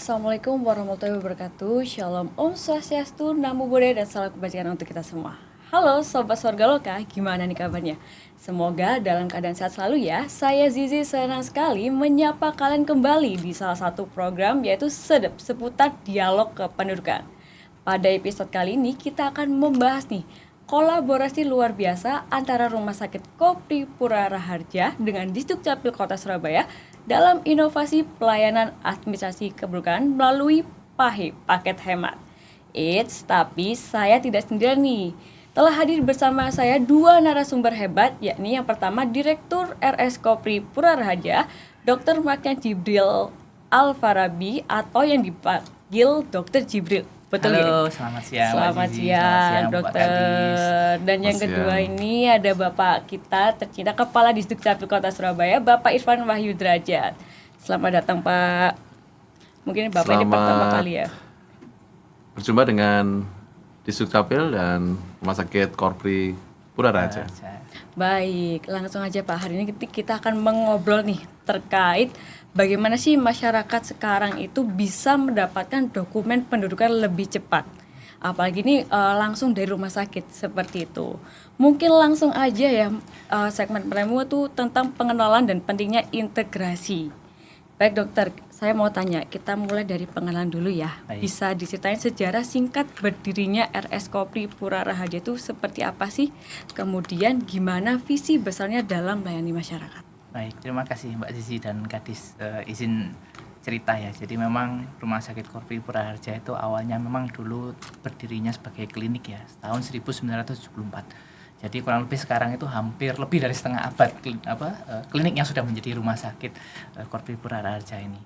Assalamualaikum warahmatullahi wabarakatuh. Shalom, Om Swastiastu, Namo Buddhaya, dan salam kebajikan untuk kita semua. Halo Sobat Swarga Loka, gimana nih kabarnya? Semoga dalam keadaan sehat selalu ya. Saya Zizi senang sekali menyapa kalian kembali di salah satu program yaitu Sedep seputar dialog kependudukan. Pada episode kali ini kita akan membahas nih kolaborasi luar biasa antara Rumah Sakit Kopri Pura Raharja dengan Disdukcapil Kota Surabaya dalam inovasi pelayanan administrasi kependudukan melalui PAHE, paket hemat. Tapi saya tidak sendirian nih. Telah hadir bersama saya dua narasumber hebat, yakni yang pertama Direktur RS Kopri Pura Raharja, Dr. Magna Jibril Al-Farabi atau yang dipanggil Dr. Jibril. Betul ya? Halo, selamat siang. Selamat siang, dokter. Dan yang kedua ini ada Bapak kita tercinta Kepala Disdukcapil Kota Surabaya, Bapak Irfan Wahyu Derajat. Selamat datang, Pak. Mungkin Bapak ini pertama kali ya. Berjumpa dengan Disdukcapil dan Rumah Sakit Kopri Pura Raharja. Baik, langsung aja Pak. Hari ini kita akan mengobrol nih terkait bagaimana sih masyarakat sekarang itu bisa mendapatkan dokumen pendudukan lebih cepat. Apalagi ini langsung dari rumah sakit seperti itu. Mungkin langsung aja ya segmen pertama itu tentang pengenalan dan pentingnya integrasi. Baik dokter, saya mau tanya, kita mulai dari pengenalan dulu ya. Baik. Bisa diceritain sejarah singkat berdirinya RS Kopri Pura Raharja itu seperti apa sih? Kemudian gimana visi besarnya dalam melayani masyarakat? Baik, terima kasih Mbak Zizi dan Kadis izin cerita ya. Jadi memang Rumah Sakit Kopri Pura Raharja itu awalnya memang dulu berdirinya sebagai klinik ya, tahun 1974. Jadi kurang lebih sekarang itu hampir lebih dari setengah abad klinik yang sudah menjadi Rumah Sakit Kopri Pura Raharja ini.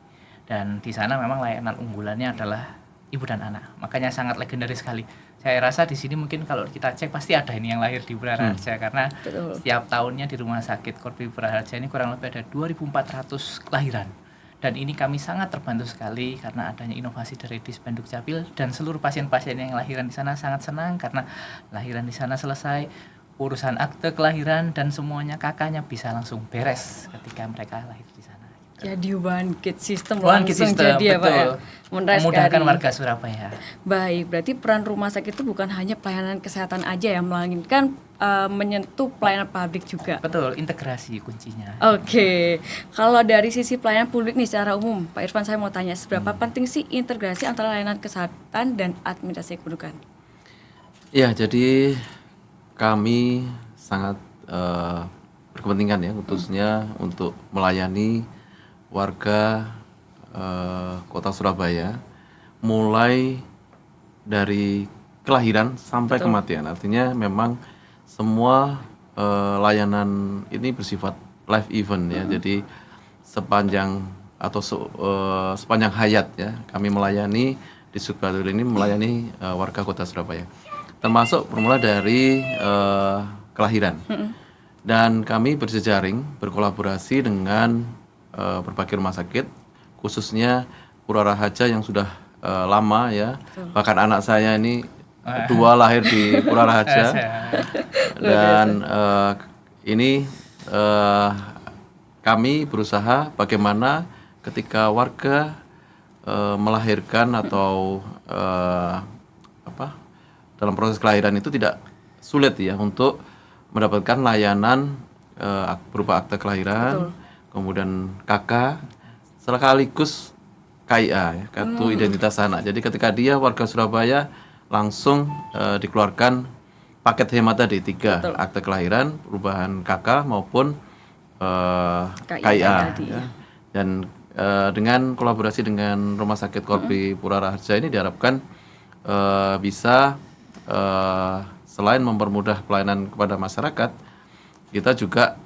Dan di sana memang layanan unggulannya adalah ibu dan anak. Makanya sangat legendaris sekali. Saya rasa di sini mungkin kalau kita cek pasti ada ini yang lahir di Pura Raharja karena setiap tahunnya di Rumah Sakit Kopri Pura Raharja ini kurang lebih ada 2.400 kelahiran. Dan ini kami sangat terbantu sekali karena adanya inovasi dari Disdukcapil dan seluruh pasien-pasien yang lahiran di sana sangat senang karena lahiran di sana selesai, urusan akte kelahiran dan semuanya kakaknya bisa langsung beres ketika mereka lahir di sana. Jadi one kit system One kit langsung system, jadi ya Pak ya. Memudahkan warga Surabaya. Baik, berarti peran rumah sakit itu bukan hanya pelayanan kesehatan aja ya, melainkan menyentuh pelayanan publik juga. Betul, integrasi kuncinya. Oke, kalau dari sisi pelayanan publik nih secara umum, Pak Irfan saya mau tanya seberapa penting sih integrasi antara layanan kesehatan dan administrasi kependudukan? Ya, jadi kami sangat berkepentingan ya, khususnya untuk melayani warga Kota Surabaya mulai dari kelahiran sampai kematian. Artinya memang semua layanan ini bersifat live event ya. Jadi sepanjang sepanjang hayat ya kami melayani di Disdukcapil ini melayani warga Kota Surabaya. Termasuk bermula dari kelahiran. Dan kami berjejaring, berkolaborasi dengan berbagai rumah sakit, khususnya Pura Raharja yang sudah lama ya. Bahkan anak saya ini dua lahir di Pura Raharja. Dan ini kami berusaha bagaimana ketika warga melahirkan atau dalam proses kelahiran itu tidak sulit ya untuk mendapatkan layanan berupa akte kelahiran, kemudian KK, sekaligus KIA, ya, kartu identitas anak. Jadi ketika dia warga Surabaya langsung dikeluarkan paket hemat tadi 3 akte kelahiran, perubahan KK maupun KIA. Ya. Dan dengan kolaborasi dengan Rumah Sakit Kopri Pura Raharja ini diharapkan bisa selain mempermudah pelayanan kepada masyarakat, kita juga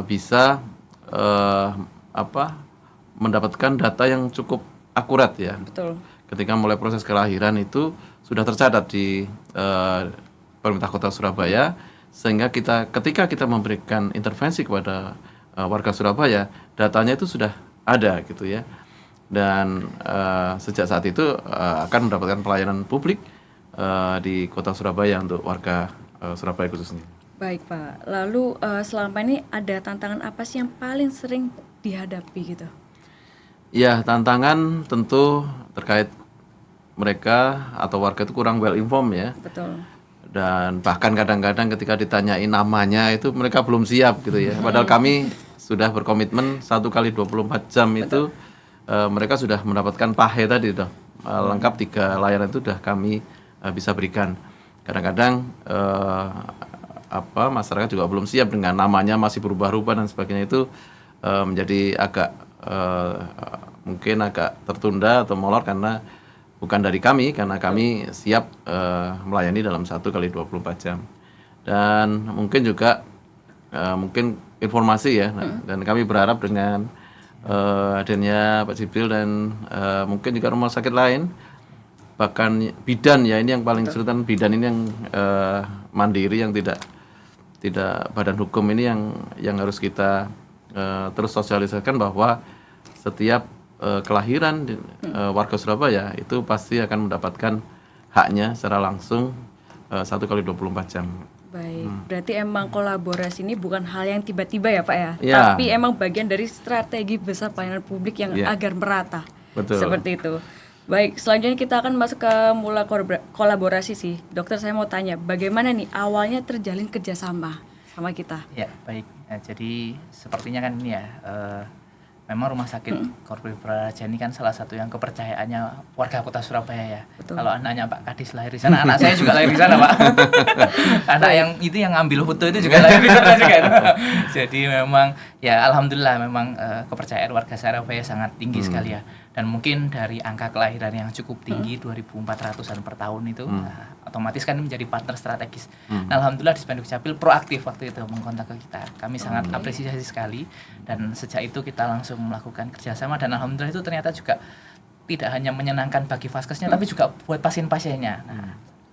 bisa mendapatkan data yang cukup akurat ya. Betul. Ketika mulai proses kelahiran itu sudah tercatat di pemerintah Kota Surabaya, sehingga ketika kita memberikan intervensi kepada warga Surabaya, datanya itu sudah ada gitu ya. Dan sejak saat itu akan mendapatkan pelayanan publik di Kota Surabaya untuk warga Surabaya khususnya. Baik Pak, lalu selama ini ada tantangan apa sih yang paling sering dihadapi gitu? Ya, tantangan tentu terkait mereka atau warga itu kurang well informed ya. Betul. Dan bahkan kadang-kadang ketika ditanyain namanya itu mereka belum siap gitu ya. Padahal kami sudah berkomitmen 1 kali 24 jam itu mereka sudah mendapatkan pahe tadi tuh. Lengkap 3 layanan itu sudah kami bisa berikan. Kadang-kadang masyarakat juga belum siap dengan namanya masih berubah-ubah dan sebagainya itu menjadi agak mungkin agak tertunda atau molor karena bukan dari kami, karena kami siap melayani dalam 1 kali 24 jam. Dan mungkin juga mungkin informasi ya, dan kami berharap dengan hadirnya Pak Jibril dan mungkin juga rumah sakit lain, bahkan bidan ya, ini yang paling kesulitan, bidan ini yang mandiri, yang tidak badan hukum ini yang harus kita terus sosialisasikan bahwa setiap kelahiran warga Surabaya itu pasti akan mendapatkan haknya secara langsung 1 kali 24 jam. Baik, berarti emang kolaborasi ini bukan hal yang tiba-tiba ya Pak ya, Ya. tapi emang bagian dari strategi besar pelayanan publik yang Ya. agar merata. Betul. Seperti itu. Baik, selanjutnya kita akan masuk ke mulai kolaborasi sih. Dokter, saya mau tanya, bagaimana nih awalnya terjalin kerjasama sama kita? Ya, baik. Jadi sepertinya kan ini ya, memang rumah sakit Korpi Praraja ini kan salah satu yang kepercayaannya warga kota Surabaya ya. Betul. Kalau anaknya Pak Kadis lahir di sana, anak saya juga lahir di sana, Pak. Anak yang itu yang ngambil foto itu juga lahir di sana juga. Jadi memang ya alhamdulillah memang kepercayaan warga Surabaya sangat tinggi sekali ya. Dan mungkin dari angka kelahiran yang cukup tinggi 2.400-an per tahun itu otomatis kan menjadi partner strategis. Nah, alhamdulillah Dispenduk Capil proaktif waktu itu mengkontak ke kita. Kami sangat apresiasi sekali, dan sejak itu kita langsung melakukan kerjasama, dan alhamdulillah itu ternyata juga tidak hanya menyenangkan bagi vaskesnya tapi juga buat pasien-pasiennya. Nah,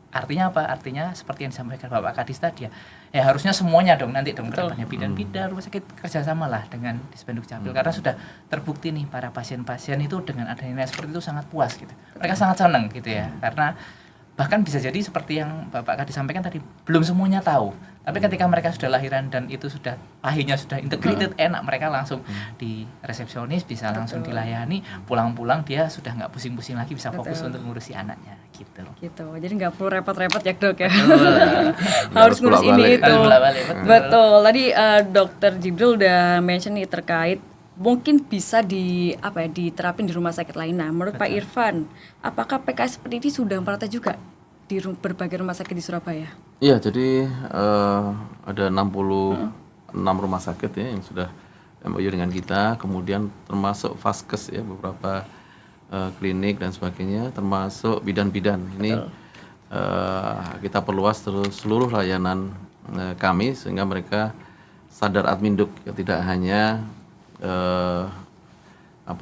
artinya apa? Artinya seperti yang disampaikan Bapak Kadis tadi ya harusnya semuanya dong nanti dong kedepannya bidan-bidan rumah sakit kerjasama lah dengan Dispenduk Capil, karena sudah terbukti nih para pasien-pasien itu dengan adanya seperti itu sangat puas gitu. Mereka sangat senang gitu ya, karena bahkan bisa jadi seperti yang Bapak Kadis sampaikan tadi, belum semuanya tahu. Tapi ketika mereka sudah lahiran dan itu sudah pahinya sudah integrated, enak, mereka langsung di resepsionis, bisa langsung dilayani, pulang-pulang dia sudah nggak pusing-pusing lagi, bisa fokus untuk ngurusi anaknya gitu. Gitu, jadi nggak perlu repot-repot ya dok ya. Betul. Harus ngurus ini bolak-balik. itu. Harus bolak-balik, Betul. Tadi Dokter Jibril udah mention nih terkait mungkin bisa diterapin di rumah sakit lain. Nah, menurut Pak Irfan, apakah PKS seperti ini sudah merata juga di berbagai rumah sakit di Surabaya? Iya, jadi ada 66 rumah sakit ya yang sudah MOU dengan kita, kemudian termasuk vaskes ya, beberapa klinik dan sebagainya, termasuk bidan-bidan. Ini kita perluas terus seluruh layanan kami sehingga mereka sadar adminduk ya, tidak hanya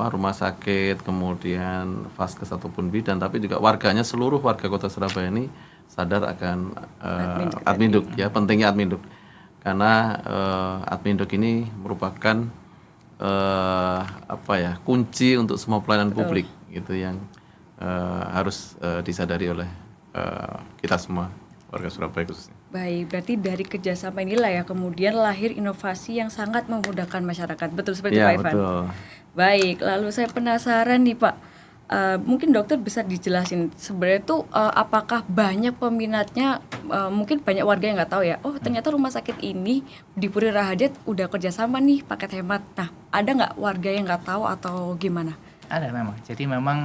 rumah sakit, kemudian vaskes ataupun bidan, tapi juga warganya, seluruh warga kota Surabaya ini sadar akan adminduk ya, pentingnya adminduk, karena adminduk ini merupakan kunci untuk semua pelayanan publik gitu yang harus disadari oleh kita semua warga Surabaya khususnya. Baik, berarti dari kerjasama inilah ya kemudian lahir inovasi yang sangat memudahkan masyarakat. Betul seperti Ya, Pak Irfan? betul. Baik, lalu saya penasaran nih Pak, mungkin dokter bisa dijelasin sebenarnya tuh apakah banyak peminatnya, mungkin banyak warga yang nggak tahu ya, oh ternyata rumah sakit ini di Puri Rahadiat udah kerjasama nih paket hemat. Nah, ada nggak warga yang nggak tahu atau gimana? Ada memang. Jadi memang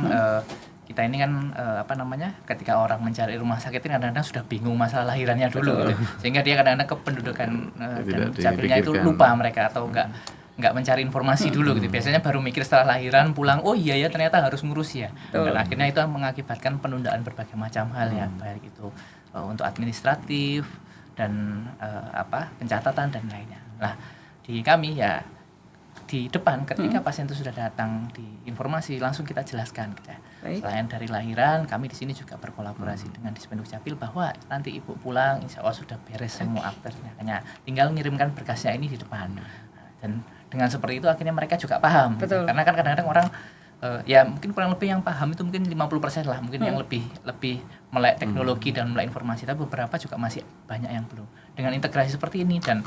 kita ini kan ketika orang mencari rumah sakit ini kadang-kadang sudah bingung masalah lahirannya dulu gitu. Sehingga dia kadang-kadang kependudukan dan capilnya itu lupa mereka atau nggak mencari informasi dulu gitu. Biasanya baru mikir setelah lahiran pulang, oh iya ya ternyata harus ngurus ya. Dan akhirnya itu mengakibatkan penundaan berbagai macam hal ya, baik itu untuk administratif dan pencatatan dan lainnya. Nah, di kami ya di depan ketika pasien itu sudah datang di informasi langsung kita jelaskan gitu ya. Selain dari lahiran, kami di sini juga berkolaborasi dengan Dispenduk Capil bahwa nanti ibu pulang insya Allah sudah beres semua aktenya, hanya tinggal ngirimkan berkasnya ini di depan. Dan dengan seperti itu akhirnya mereka juga paham. Gitu. Karena kan kadang-kadang orang ya mungkin kurang lebih yang paham itu mungkin 50% lah, mungkin yang lebih melek teknologi dan melek informasi, tapi beberapa juga masih banyak yang belum. Dengan integrasi seperti ini dan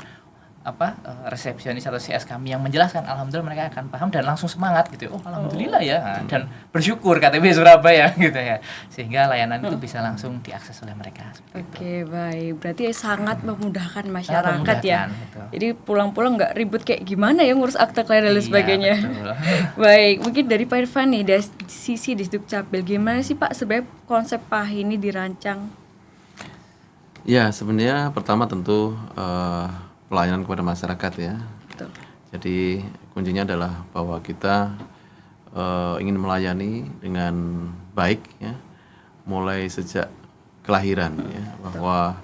resepsionis atau CS kami yang menjelaskan, alhamdulillah mereka akan paham dan langsung semangat gitu. Oh alhamdulillah ya, dan bersyukur KTP Surabaya gitu ya, sehingga layanan itu bisa langsung diakses oleh mereka. Oke, baik. Berarti sangat memudahkan Sangat masyarakat ya. memudahkan, betul. Jadi pulang-pulang nggak ribut kayak gimana ya ngurus akte kelahiran dan lain Iya, sebagainya. betul. Baik, mungkin dari Pak Irfan nih, dari sisi Disdukcapil, gimana sih Pak sebenarnya konsep PAH ini dirancang? Ya, sebenarnya pertama tentu pelayanan kepada masyarakat ya. Betul. Jadi kuncinya adalah bahwa kita ingin melayani dengan baik ya, mulai sejak kelahiran ya, bahwa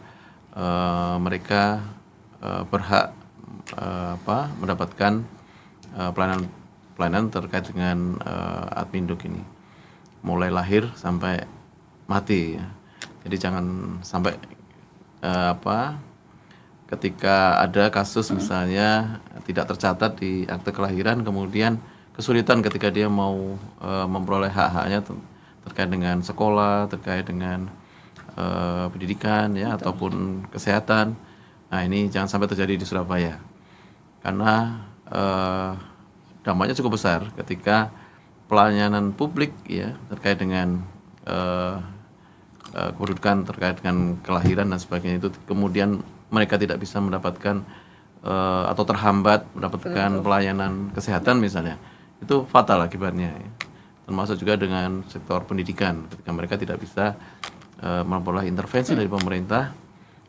mereka berhak mendapatkan pelayanan terkait dengan Adminduk ini, mulai lahir sampai mati ya. Jadi jangan sampai ketika ada kasus misalnya tidak tercatat di akte kelahiran, kemudian kesulitan ketika dia mau memperoleh hak-haknya terkait dengan sekolah, terkait dengan pendidikan ya, ataupun kesehatan. Nah ini jangan sampai terjadi di Surabaya, karena dampaknya cukup besar ketika pelayanan publik ya terkait dengan kedudukan terkait dengan kelahiran dan sebagainya itu kemudian mereka tidak bisa mendapatkan atau terhambat mendapatkan pelayanan kesehatan misalnya, itu fatal akibatnya ya. Termasuk juga dengan sektor pendidikan ketika mereka tidak bisa memperoleh intervensi dari pemerintah,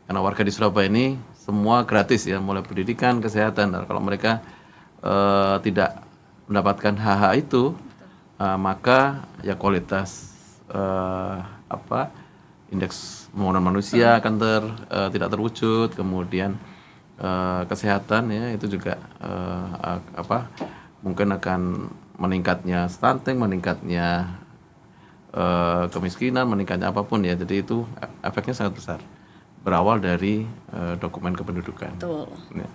karena warga di Surabaya ini semua gratis ya, mulai pendidikan, kesehatan. Nah, kalau mereka tidak mendapatkan hak-hak itu, maka ya kualitas indeks pembangunan manusia akan tidak terwujud, kemudian kesehatan ya itu juga mungkin akan meningkatnya stunting, meningkatnya kemiskinan, meningkatnya apapun ya. Jadi itu efeknya sangat besar, berawal dari dokumen kependudukan. Betul. Ya.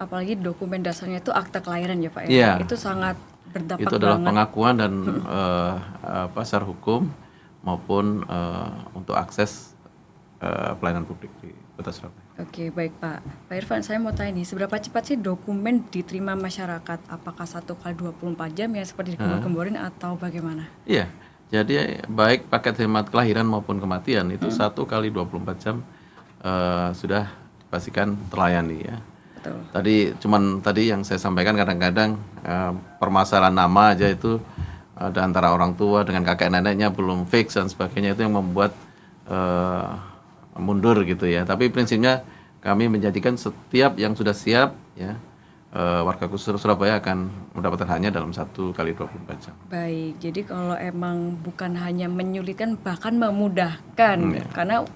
Apalagi dokumen dasarnya itu akte kelahiran ya Pak ya. Iya. Itu sangat berdampak Itu adalah banget. pengakuan dan secara hukum maupun untuk akses pelayanan publik di Kota Surabaya. Oke, baik Pak. Pak Irfan, saya mau tanya nih, seberapa cepat sih dokumen diterima masyarakat? Apakah 1 kali 24 jam ya seperti digembor-gemborin atau bagaimana? Iya, jadi baik paket hemat kelahiran maupun kematian itu 1 kali 24 jam sudah dipastikan terlayani ya. Betul. Tadi yang saya sampaikan kadang-kadang permasalahan nama aja itu ada antara orang tua dengan kakek neneknya belum fix dan sebagainya, itu yang membuat mundur gitu ya. Tapi prinsipnya kami menjadikan setiap yang sudah siap ya, warga khusus Surabaya akan mendapatkan haknya dalam 1 kali 24 jam. Baik, jadi kalau emang bukan hanya menyulitkan bahkan memudahkan, karena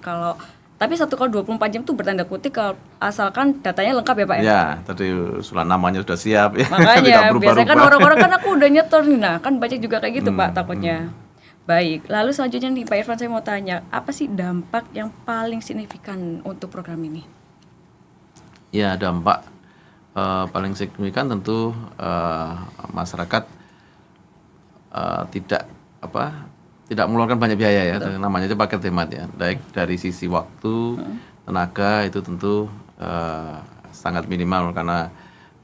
tapi 1 kali 24 jam itu bertanda kutip kalau asalkan datanya lengkap ya Pak ya? Ya, tadi usulan namanya sudah siap ya. Makanya Tidak biasanya kan berubah-ubah. orang-orang kan aku udah nyetor nih, nah kan banyak juga kayak gitu Pak takutnya. Baik, lalu selanjutnya nih Pak Irfan, saya mau tanya, apa sih dampak yang paling signifikan untuk program ini? Ya, dampak paling signifikan tentu masyarakat tidak mengeluarkan banyak biaya ya. Namanya aja paket hemat ya. Baik dari sisi waktu, tenaga itu tentu sangat minimal, karena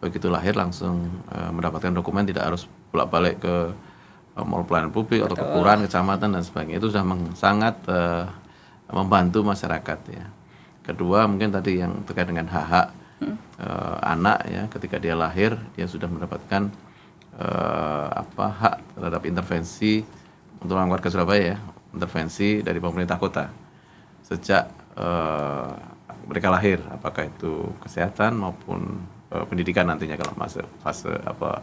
begitu lahir langsung mendapatkan dokumen, tidak harus bolak-balik ke mall pelayanan publik atau ke kelurahan, kecamatan dan sebagainya. Itu sudah sangat membantu masyarakat ya. Kedua mungkin tadi yang terkait dengan hak-hak anak ya, ketika dia lahir dia sudah mendapatkan hak terhadap intervensi untuk warga Surabaya ya, intervensi dari pemerintah kota sejak mereka lahir, apakah itu kesehatan maupun pendidikan nantinya kalau masuk fase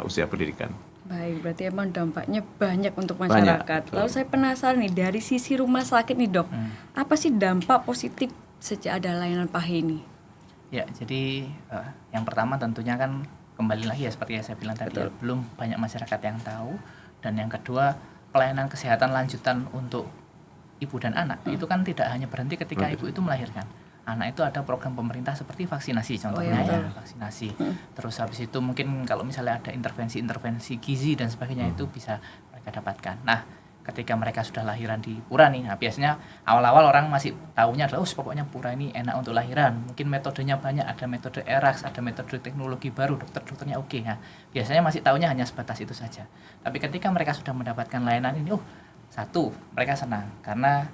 usia pendidikan. Baik, berarti emang dampaknya banyak untuk masyarakat. Lalu saya penasaran nih, dari sisi rumah sakit nih dok, apa sih dampak positif sejak ada layanan PAH ini? Ya, jadi yang pertama tentunya kan kembali lagi ya seperti yang saya bilang tadi ya, belum banyak masyarakat yang tahu. Dan yang kedua, pelayanan kesehatan lanjutan untuk ibu dan anak itu kan tidak hanya berhenti ketika ibu itu melahirkan. Anak itu ada program pemerintah seperti vaksinasi contohnya ya, vaksinasi. Terus habis itu mungkin kalau misalnya ada intervensi gizi dan sebagainya itu bisa mereka dapatkan. Nah, ketika mereka sudah lahiran di Pura nih. Nah, biasanya awal-awal orang masih taunya adalah pokoknya Pura ini enak untuk lahiran. Mungkin metodenya banyak, ada metode ERAX, ada metode teknologi baru, dokternya oke. Nah, biasanya masih taunya hanya sebatas itu saja. Tapi ketika mereka sudah mendapatkan layanan ini, satu, mereka senang karena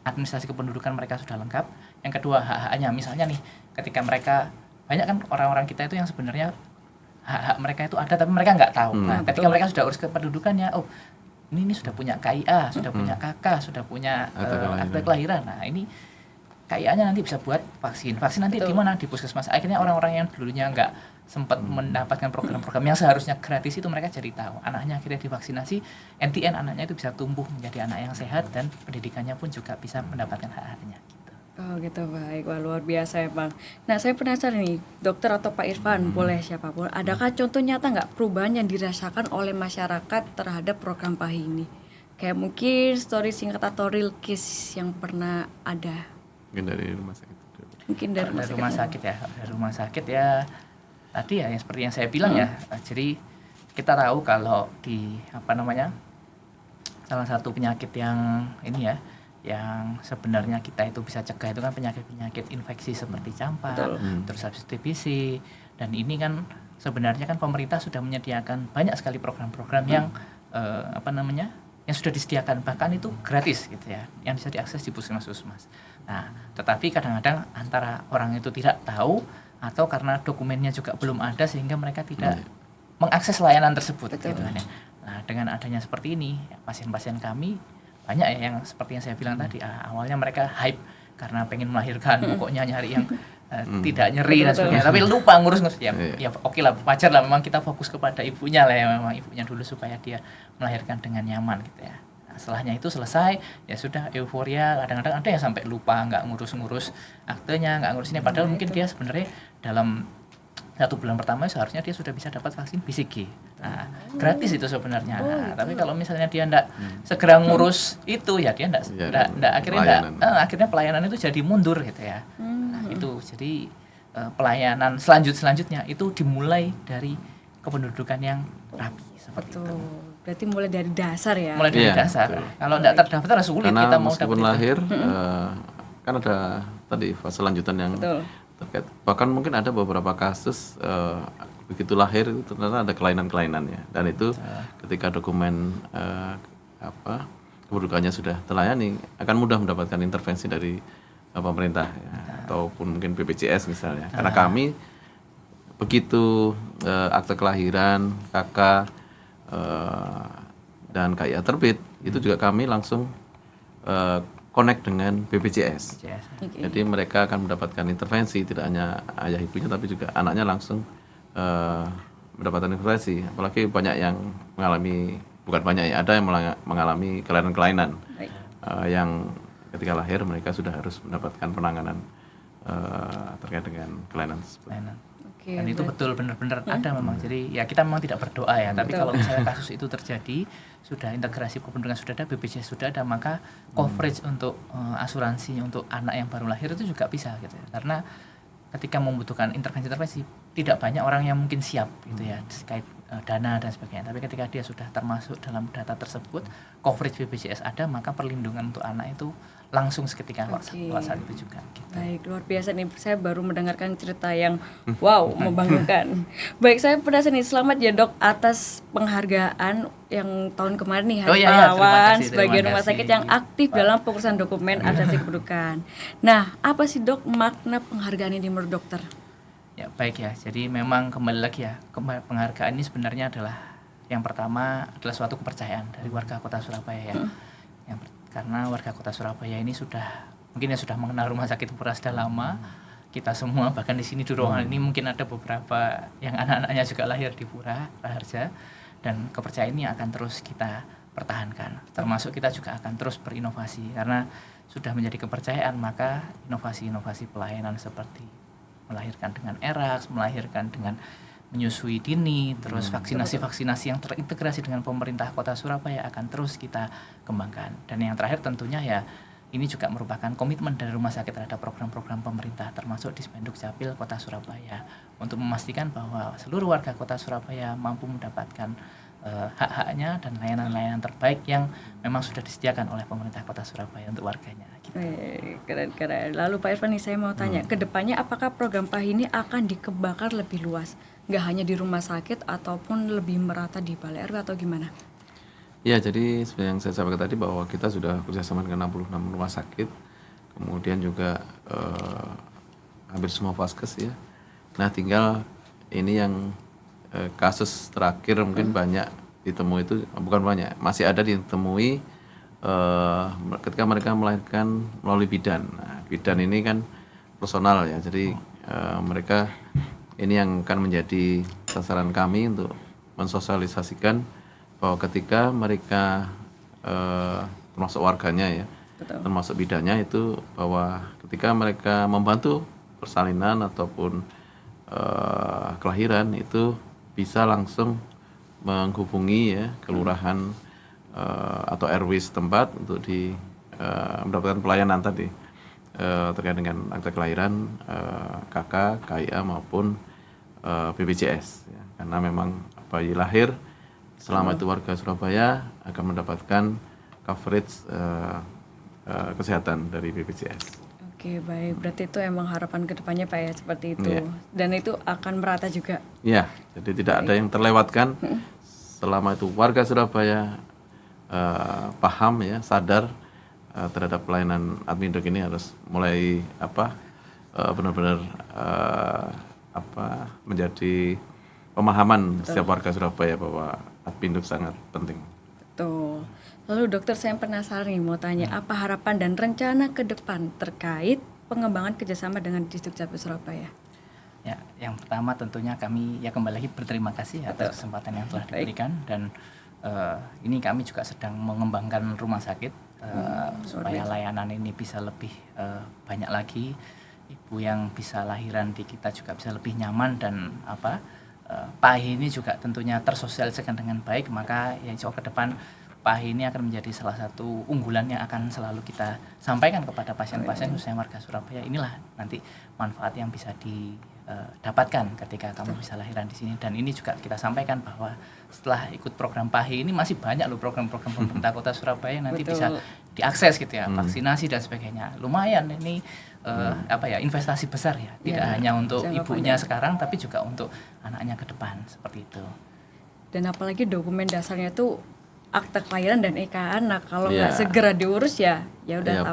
administrasi kependudukan mereka sudah lengkap. Yang kedua, hak-haknya, misalnya nih, ketika mereka, banyak kan orang-orang kita itu yang sebenarnya hak-hak mereka itu ada tapi mereka nggak tahu. Nah, ketika mereka sudah urus kependudukannya, ini sudah punya KIA, sudah punya KK, sudah punya akte kelahiran. Nah, ini KIA-nya nanti bisa buat vaksin. Vaksin nanti di mana? Di puskesmas. Akhirnya orang-orang yang dulunya nggak sempat mendapatkan program-program yang seharusnya gratis itu mereka jadi tahu. Anaknya akhirnya divaksinasi, NTN anaknya itu bisa tumbuh menjadi anak yang sehat dan pendidikannya pun juga bisa mendapatkan hak-haknya. Oh gitu, baik. Wah, luar biasa ya Bang. Nah, saya penasaran nih, dokter atau Pak Irfan, boleh siapapun, adakah contoh nyata nggak perubahan yang dirasakan oleh masyarakat terhadap program PAHI ini? Kayak mungkin story singkat atau real case yang pernah ada? Mungkin dari rumah sakit. Mungkin dari rumah sakit ya. Dari rumah sakit ya, tadi ya yang seperti yang saya bilang ya. Jadi kita tahu kalau di salah satu penyakit yang ini ya, yang sebenarnya kita itu bisa cegah itu kan penyakit-penyakit infeksi seperti campak, terus habis TBC, dan ini kan sebenarnya kan pemerintah sudah menyediakan banyak sekali program-program yang yang sudah disediakan, bahkan itu gratis gitu ya, yang bisa diakses di puskesmas. Nah, tetapi kadang-kadang antara orang itu tidak tahu atau karena dokumennya juga belum ada sehingga mereka tidak mengakses layanan tersebut gitu kan ya. Nah, dengan adanya seperti ini, pasien-pasien kami banyak ya yang seperti yang saya bilang tadi, awalnya mereka hype karena pengen melahirkan, pokoknya nyari yang tidak nyeri dan sebagainya, tapi lupa ngurus ya oke lah, wajar lah, memang kita fokus kepada ibunya lah ya, memang ibunya dulu supaya dia melahirkan dengan nyaman gitu ya. Nah, setelahnya itu selesai ya sudah euforia, kadang-kadang ada yang sampai lupa nggak ngurus aktenya, nggak ngurus ini, padahal mungkin dia sebenarnya dalam 1 bulan pertama seharusnya dia sudah bisa dapat vaksin BCG. Nah, gratis itu sebenarnya. Nah, tapi kalau misalnya dia enggak segera ngurus itu ya dia enggak akhirnya pelayanan itu jadi mundur gitu ya. Nah, itu jadi pelayanan selanjutnya itu dimulai dari kependudukan yang rapi seperti itu. Berarti mulai dari dasar ya. Mulai dari dasar. Kalau enggak terdaftar sulit karena kita mau meskipun lahir kan ada tadi fase lanjutan yang terkait, bahkan mungkin ada beberapa kasus begitu lahir itu ternyata ada kelainan-kelainannya, dan itu ketika dokumen kependudukannya sudah terlayani akan mudah mendapatkan intervensi dari pemerintah ya, ataupun mungkin BPJS misalnya, karena kami begitu akte kelahiran, KK dan KIA terbit itu juga kami langsung connect dengan BPJS. Jadi mereka akan mendapatkan intervensi, tidak hanya ayah ibunya tapi juga anaknya langsung mendapatkan intervensi. Apalagi banyak yang mengalami, bukan banyak ya, ada yang mengalami kelainan-kelainan yang ketika lahir mereka sudah harus mendapatkan penanganan terkait dengan kelainan tersebut. Dan itu betul benar-benar ada memang. Jadi ya kita memang tidak berdoa ya, tapi kalau misalnya kasus itu terjadi, sudah integrasi kependudukan sudah ada, BPJS sudah ada, maka coverage untuk asuransi untuk anak yang baru lahir itu juga bisa gitu ya. Karena ketika membutuhkan intervensi tidak banyak orang yang mungkin siap gitu ya terkait dana dan sebagainya. Tapi ketika dia sudah termasuk dalam data tersebut, coverage BPJS ada, maka perlindungan untuk anak itu langsung seketika saat itu juga gitu. Baik, luar biasa nih, saya baru mendengarkan cerita yang wow, membanggakan. Baik, saya penasaran nih, selamat ya Dok atas penghargaan yang tahun kemarin nih, Hari Pahlawan sebagai rumah sakit yang aktif dalam pengurusan dokumen administrasi kependudukan. Nah, apa sih Dok makna penghargaan ini menurut dokter? Ya baik ya, jadi memang kembali lagi ya, penghargaan ini sebenarnya adalah yang pertama adalah suatu kepercayaan dari warga Kota Surabaya ya. Karena warga Kota Surabaya ini sudah mengenal Rumah Sakit Pura sudah lama. Kita semua bahkan di sini di ruangan ini mungkin ada beberapa yang anak-anaknya juga lahir di Pura Raharja, dan kepercayaan ini akan terus kita pertahankan. Termasuk kita juga akan terus berinovasi karena sudah menjadi kepercayaan, maka inovasi-inovasi pelayanan seperti melahirkan dengan ERAX, melahirkan dengan menyusui dini, terus vaksinasi-vaksinasi yang terintegrasi dengan pemerintah Kota Surabaya akan terus kita kembangkan. Dan yang terakhir tentunya ya, ini juga merupakan komitmen dari rumah sakit terhadap program-program pemerintah termasuk Dispenduk Capil Kota Surabaya untuk memastikan bahwa seluruh warga Kota Surabaya mampu mendapatkan hak-haknya dan layanan-layanan terbaik yang memang sudah disediakan oleh pemerintah Kota Surabaya untuk warganya. Gitu. Keren-keren. Lalu Pak Irfan nih saya mau tanya, kedepannya apakah program PAHI ini akan dikembangkan lebih luas? Nggak hanya di rumah sakit ataupun lebih merata di Balai RW atau gimana? Ya, jadi seperti yang saya sampaikan tadi bahwa kita sudah kerjasama dengan 66 rumah sakit, kemudian juga hampir semua vaskes ya. Nah, tinggal ini yang kasus terakhir mungkin banyak ditemui itu, bukan banyak, masih ada ditemui ketika mereka melahirkan melalui bidan. Nah, bidan ini kan personal ya, jadi mereka ini yang akan menjadi sasaran kami untuk mensosialisasikan bahwa ketika mereka termasuk warganya ya, termasuk bidannya itu, bahwa ketika mereka membantu persalinan ataupun kelahiran itu bisa langsung menghubungi ya kelurahan atau RW setempat untuk mendapatkan pelayanan tadi terkait dengan akte kelahiran, KK, KIA maupun BPJS ya. Karena memang bayi lahir selama itu warga Surabaya akan mendapatkan coverage kesehatan dari BPJS. Oke, baik. Berarti itu emang harapan kedepannya Pak ya, seperti itu. Iya. Dan itu akan merata juga. Ya, jadi tidak ada yang terlewatkan selama itu warga Surabaya paham ya, sadar terhadap pelayanan Adminduk ini harus mulai benar-benar menjadi pemahaman setiap warga Surabaya bahwa Adminduk sangat penting. Betul. Lalu dokter, saya penasaran nih mau tanya, apa harapan dan rencana ke depan terkait pengembangan kerjasama dengan Disduk Capil Surabaya? Ya, yang pertama tentunya kami ya kembali lagi berterima kasih atas kesempatan yang telah diberikan, dan ini kami juga sedang mengembangkan rumah sakit supaya layanan ini bisa lebih banyak lagi, ibu yang bisa lahiran di kita juga bisa lebih nyaman, dan PAHI ini juga tentunya tersosialisasikan dengan baik. Maka ya insya Allah ke depan PAHI ini akan menjadi salah satu unggulan yang akan selalu kita sampaikan kepada pasien-pasien khususnya warga Surabaya. Inilah nanti manfaat yang bisa didapatkan ketika kamu bisa lahiran di sini. Dan ini juga kita sampaikan bahwa setelah ikut program PAHI ini masih banyak loh program-program pemerintah Kota Surabaya nanti bisa diakses gitu ya, vaksinasi dan sebagainya. Lumayan ini investasi besar ya, tidak hanya untuk ibunya sekarang tapi juga untuk anaknya ke depan, seperti itu. Dan apalagi dokumen dasarnya itu akte kelahiran dan EKA anak, kalau nggak segera diurus ya udah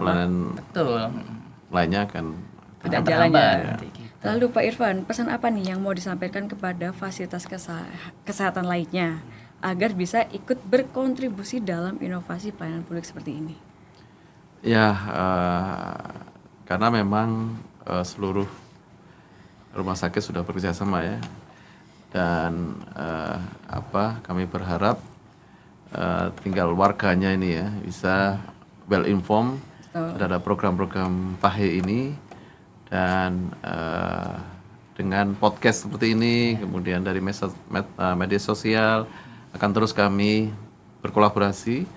Betul. Lainnya akan tidak jalannya. Gitu. Lalu Pak Irfan, pesan apa nih yang mau disampaikan kepada fasilitas kesehatan lainnya agar bisa ikut berkontribusi dalam inovasi pelayanan publik seperti ini? Ya, karena memang seluruh rumah sakit sudah bekerja sama ya, dan kami berharap tinggal warganya ini ya bisa well informed terhadap program-program PAHI ini, dan dengan podcast seperti ini, kemudian dari media sosial akan terus kami berkolaborasi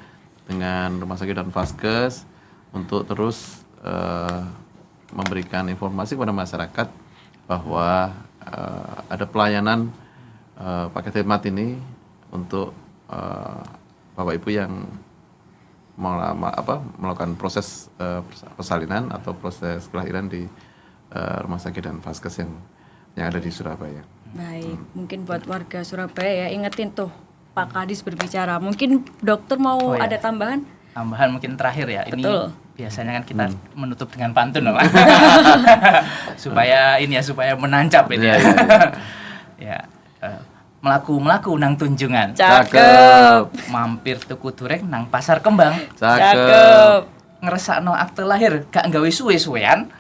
dengan rumah sakit dan vaskes untuk terus memberikan informasi kepada masyarakat bahwa ada pelayanan paket hemat ini untuk Bapak Ibu yang melakukan proses persalinan atau proses kelahiran di rumah sakit dan vaskes yang ada di Surabaya. Baik, mungkin buat warga Surabaya ya, ingetin tuh Pak Kadis berbicara. Mungkin dokter mau ada tambahan? Tambahan mungkin terakhir ya. Betul. Ini biasanya kan kita menutup dengan pantun loh. supaya menancap ini ya. Ya. Melaku nang tunjungan. Cakep. Mampir tuku durek nang pasar kembang. Cakep. Ngeresakno akte lahir gak nggawe suwe-suwean.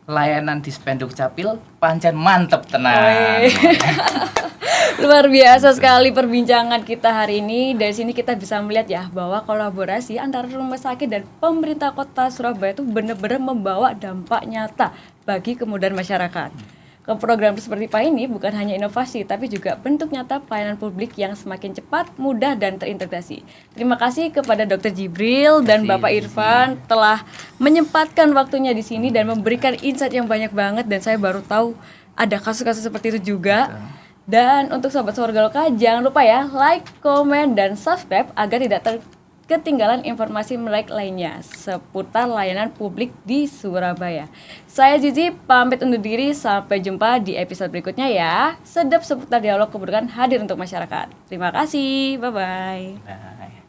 Layanan Dispenduk Capil pancen mantep tenan. Luar biasa sekali perbincangan kita hari ini. Dari sini kita bisa melihat ya bahwa kolaborasi antara rumah sakit dan pemerintah Kota Surabaya itu benar-benar membawa dampak nyata bagi kemudahan masyarakat. Program seperti PAHI ini bukan hanya inovasi, tapi juga bentuk nyata pelayanan publik yang semakin cepat, mudah, dan terintegrasi. Terima kasih kepada Dr. Jibril dan Bapak Irfan telah menyempatkan waktunya di sini dan memberikan insight yang banyak banget, dan saya baru tahu ada kasus-kasus seperti itu juga. Dan untuk Sobat Warga Loka, jangan lupa ya like, komen, dan subscribe agar tidak ketinggalan informasi menarik lainnya seputar layanan publik di Surabaya. Saya Zizi pamit undur diri, sampai jumpa di episode berikutnya ya. Sedap seputar dialog kependudukan hadir untuk masyarakat. Terima kasih, bye-bye. Bye.